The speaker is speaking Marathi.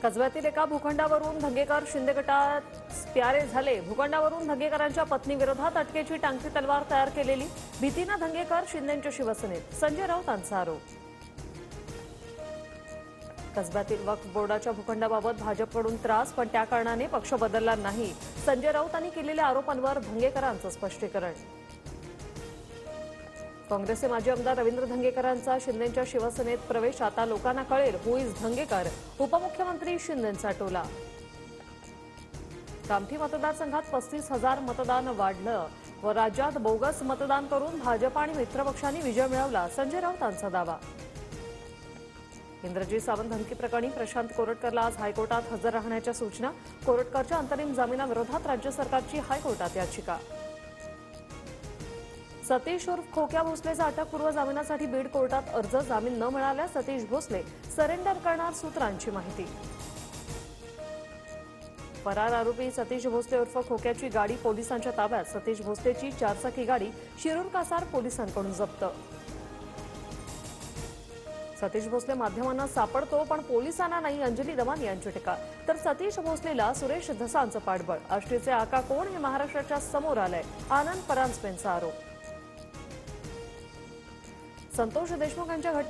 कसब्यातील एका भूखंडावरून धंगेकर शिंदे गटात प्यारे झाले। भूखंडावरून धंगेकरांच्या पत्नीविरोधात अटकेची टांगती तलवार तयार केलेली। भीतीनं धंगेकर शिंदेंच्या शिवसेनेत, संजय राऊतांचा आरोप। कसब्यातील वक्फ बोर्डाच्या भूखंडाबाबत भाजपकडून त्रास, पण त्या कारणाने पक्ष बदलला नाही। संजय राऊतांनी केलेल्या आरोपांवर धंगेकरांचं स्पष्टीकरण। काँग्रेसचे माजी आमदार रवींद्र धंगेकरांचा शिंदेंच्या शिवसेनेत प्रवेश। आता लोकांना कळेल हु इज धंगेकर। उपमुख्यमंत्री शिंदेंचा टोला। कामठी मतदारसंघात 35,000 मतदान वाढलं व राज्यात बोगस मतदान करून भाजप आणि मित्रपक्षांनी विजय मिळवला, संजय राऊतांचा दावा। इंद्रजीत सावंत धमकी प्रकरणी प्रशांत कोरटकरला आज हायकोर्टात हजर राहण्याच्या सूचना। कोरटकरच्या अंतरिम जामिनाविरोधात राज्य सरकारची हायकोर्टात याचिका। सतीश उर्फ खोक्या भोसलेचा अटकपूर्व जामिनासाठी बीड कोर्टात अर्ज। जामीन न मिळाल्यास सतीश भोसले सरेंडर करणार, सूत्रांची माहिती। फरार आरोपी सतीश भोसले उर्फ खोक्याची गाडी पोलिसांच्या ताब्यात। सतीश भोसलेची 4 चाकी गाडी शिरूर कासार पोलिसांकडून जप्त। सतीश भोसले माध्यमांना सापडतो पण पोलिसांना नाही, अंजली दमानी यांची टीका। तर सतीश भोसलेला सुरेश धसांचं पाठबळ। आष्टीचे आका कोण हे महाराष्ट्राच्या समोर आलंय, आनंद परांजपेंचा आरोप। संतोष देशमुख यांच्या